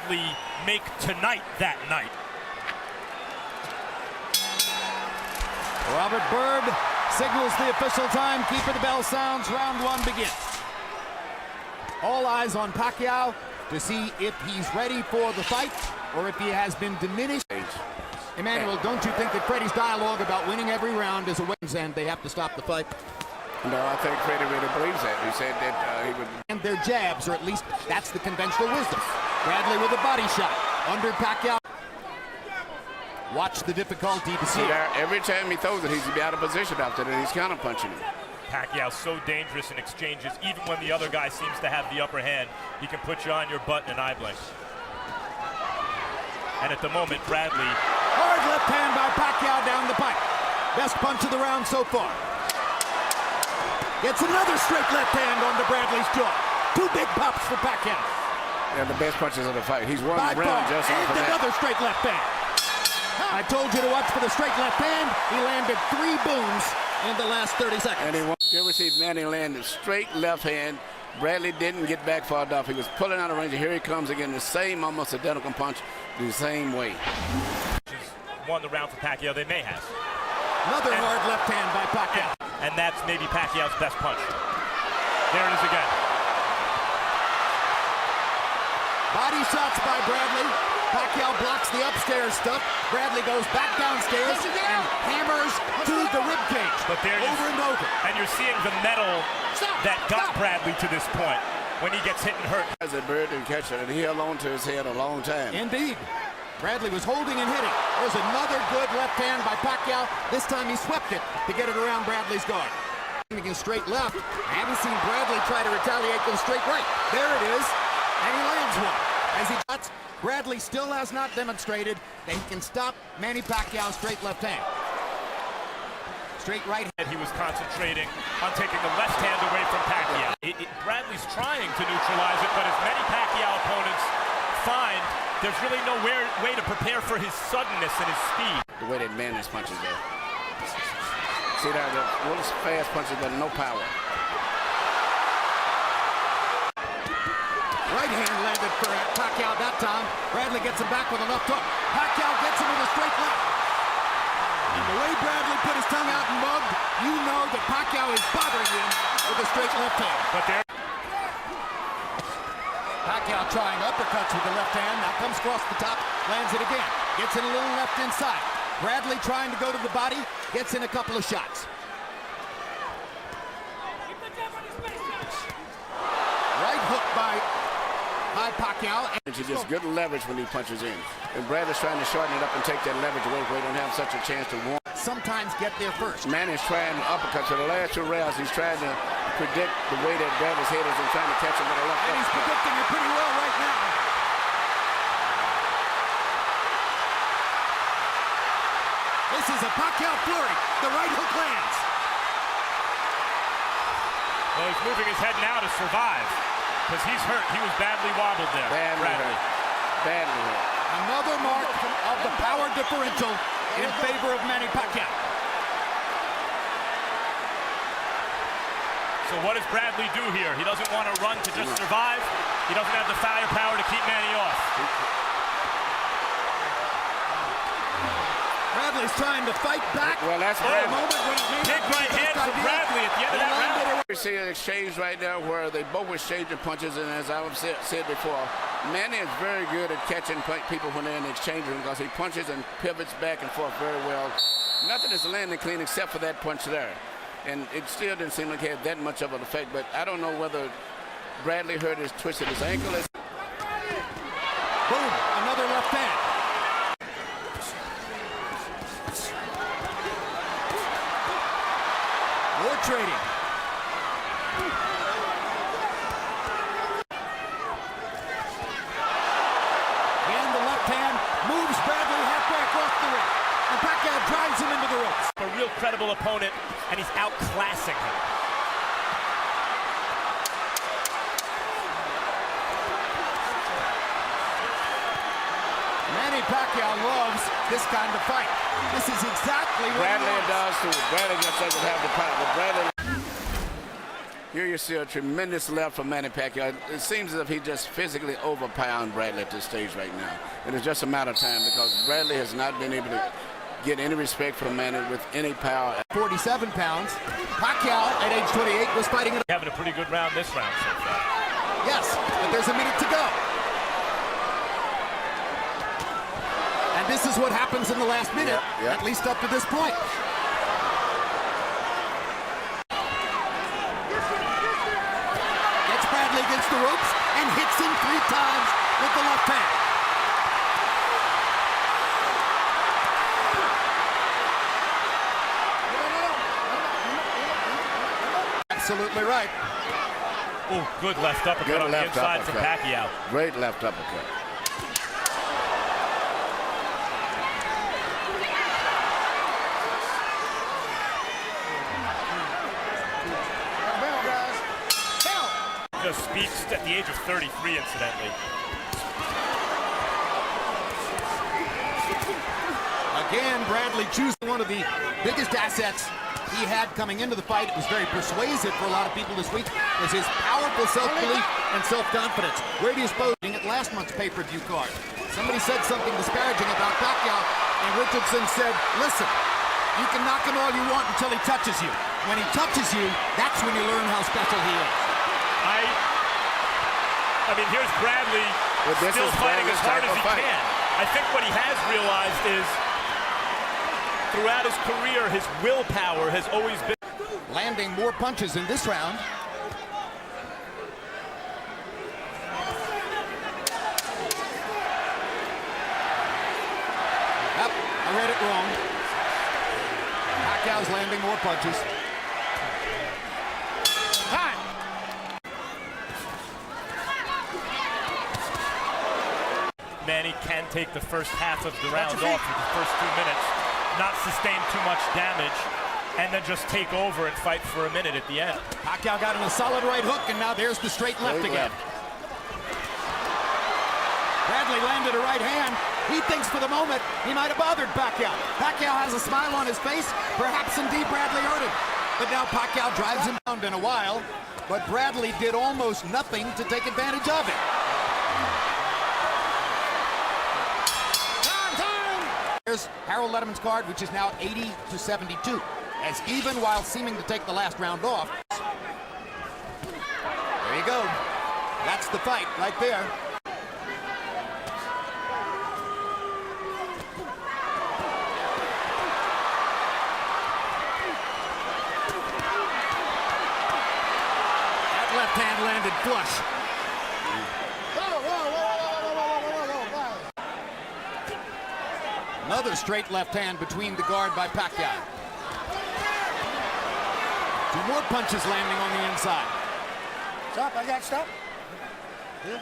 Bradley make tonight that night? Robert Byrd signals the official time. Keeper the bell sounds. Round one begins. All eyes on Pacquiao to see if he's ready for the fight or if he has been diminished. Emmanuel, don't you think that Freddie's dialogue about winning every round is a win and they have to stop the fight? No, I think Freddie really believes that. He said that he would. And their jabs, or at least that's the conventional wisdom. Bradley with a body shot under Pacquiao. Watch the difficulty to see it. Every time he throws it, he's out of position after that. He's counter-punching him. Pacquiao so dangerous in exchanges. Even when the other guy seems to have the upper hand, he can put you on your butt in an eye blink. And at the moment, Bradley. Hard left hand by Pacquiao down the pipe. Best punch of the round so far. Gets another straight left hand onto Bradley's jaw. Two big pops for Pacquiao. And the best punches of the fight. He's won the round just off of that. Another straight left hand. I told you to watch for the straight left hand. He landed 3 booms in the last 30 seconds. And you ever see Manny land a straight left hand? Bradley didn't get back far enough. He was pulling out of range. Here he comes again, the same almost identical punch, the same way. Won the round for Pacquiao. They may have. Another hard left hand by Pacquiao. And that's maybe Pacquiao's best punch. There it is again. Body shots by Bradley. Pacquiao blocks the upstairs stuff. Bradley goes back downstairs and hammers to the ribcage. But there over and over. And you're seeing the metal that got Bradley to this point when he gets hit and hurt. As a bird and catcher, and he held on to his head a long time. Indeed. Bradley was holding and hitting. There's another good left hand by Pacquiao. This time he swept it to get it around Bradley's guard. Against straight left. I haven't seen Bradley try to retaliate with a straight right. There it is. And he lands one. As he shots, Bradley still has not demonstrated that he can stop Manny Pacquiao's straight left hand. Straight right hand. He was concentrating on taking the left hand away from Pacquiao. Bradley's trying to neutralize it, but as many Pacquiao opponents find, there's really no way to prepare for his suddenness and his speed. The way that Manny's punches there. See that, the little fast punches, but no power. Right hand landed for Pacquiao that time. Bradley gets him back with a left hook. Pacquiao gets him with a straight left. And the way Bradley put his tongue out and mugged, you know that Pacquiao is bothering him with a straight left hand. But there. Pacquiao trying uppercuts with the left hand. Now comes across the top, lands it again. Gets in a little left inside. Bradley trying to go to the body, gets in a couple of shots. Right hook by Pacquiao. And she just good leverage when he punches in. And Bradley's trying to shorten it up and take that leverage away where he don't have such a chance to win. Sometimes get there first. Manny's trying uppercuts. For the last 2 rounds, he's trying to predict the way that Bradley's head is and trying to catch him with a left hook. And he's predicting it pretty well right now. This is a Pacquiao flurry. The right hook lands. Well, he's moving his head now to survive because he's hurt. He was badly wobbled there. Badly hurt. Badly hurt. Another mark of the power differential in favor of Manny Pacquiao. So what does Bradley do here? He doesn't want to run to just survive. He doesn't have the firepower to keep Manny off. Bradley's trying to fight back. Well, that's Bradley. Moment when it Big right hand from Bradley at the end of that round. We see an exchange right now where they both exchanging punches, and as I've said before, Manny is very good at catching people when they're in the exchange room because he punches and pivots back and forth very well. Nothing is landing clean except for that punch there. And it still didn't seem like it had that much of an effect, but I don't know whether Bradley hurt his twisted his ankle. Boom, another left hand. More trading. Again, the left hand moves Bradley halfway across the ring. And Pacquiao drives him into the ropes. A real credible opponent, and he's outclassing him. Manny Pacquiao loves this kind of fight. This is exactly what Bradley does too. Bradley just doesn't have the power. But Bradley, Here you see a tremendous left from Manny Pacquiao. It seems as if he just physically overpowered Bradley at this stage right now. And it's just a matter of time because Bradley has not been able to get any respect from Manny with any power. 47 pounds. Pacquiao at age 28 was fighting it. Having a pretty good round this round so far. Yes, but there's a minute to go. And this is what happens in the last minute, at least up to this point. Gets Bradley against the ropes and hits him 3 times with the left hand. Absolutely right. Oh, good left uppercut on the inside from Pacquiao. Great left uppercut. Just speaks at the age of 33, incidentally. Again, Bradley choosing one of the biggest assets he had coming into the fight. It was very persuasive for a lot of people this week, was his powerful self-belief and self-confidence. Where do you suppose at last month's pay-per-view card? Somebody said something disparaging about Pacquiao, and Richardson said, listen, you can knock him all you want until he touches you. When he touches you, that's when you learn how special he is. I mean, here's Bradley still fighting as hard as he can. I think what he has realized is throughout his career, his willpower has always been landing more punches in this round. Yep, I read it wrong. Pacquiao's landing more punches. Time. Manny can take the first half of the round off with the first 2 minutes, not sustain too much damage, and then just take over and fight for a minute at the end. Pacquiao got him a solid right hook, and now there's the straight left again. Bradley landed a right hand. He thinks for the moment he might have bothered Pacquiao. Pacquiao has a smile on his face. Perhaps indeed Bradley hurt him. But now Pacquiao drives him down in a while, but Bradley did almost nothing to take advantage of it. Here's Harold Letterman's card, which is now 80-72, as even while seeming to take the last round off. There you go. That's the fight right there. That left hand landed flush. Another straight left hand between the guard by Pacquiao. 2 more punches landing on the inside. Stop, I got stop. Yeah.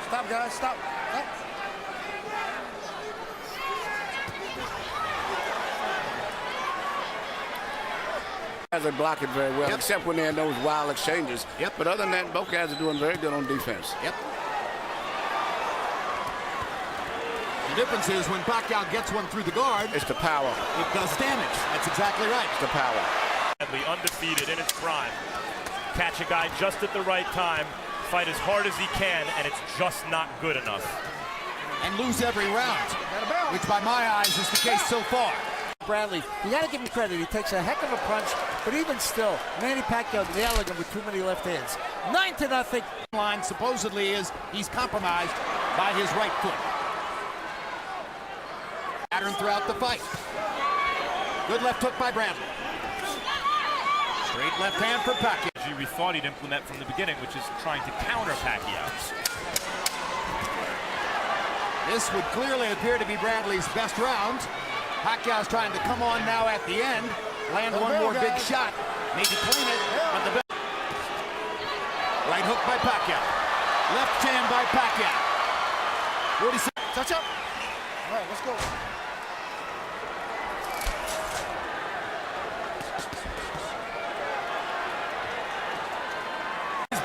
Stop, guys, stop. Guys are blocking very well, except when they're in those wild exchanges. But other than that, both guys are doing very good on defense. The difference is when Pacquiao gets one through the guard, it's the power. It does damage. That's exactly right. It's the power. Undefeated in his prime. Catch a guy just at the right time, fight as hard as he can, and it's just not good enough. And lose every round, which by my eyes is the case so far. Bradley, you got to give him credit. He takes a heck of a punch, but even still, Manny Pacquiao nailing him with too many left hands. 9-0. Line supposedly is he's compromised by his right foot. Pattern throughout the fight. Good left hook by Bradley. Straight left hand for Pacquiao. We thought he'd implement from the beginning, which is trying to counter Pacquiao. This would clearly appear to be Bradley's best round. Pacquiao's trying to come on now at the end, land one more big shot, maybe clean it, but the right hook by Pacquiao. Left hand by Pacquiao. 46. Touch up. All right, let's go.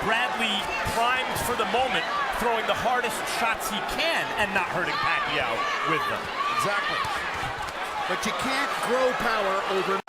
Bradley primed for the moment, throwing the hardest shots he can and not hurting Pacquiao with them. Exactly. But you can't grow power over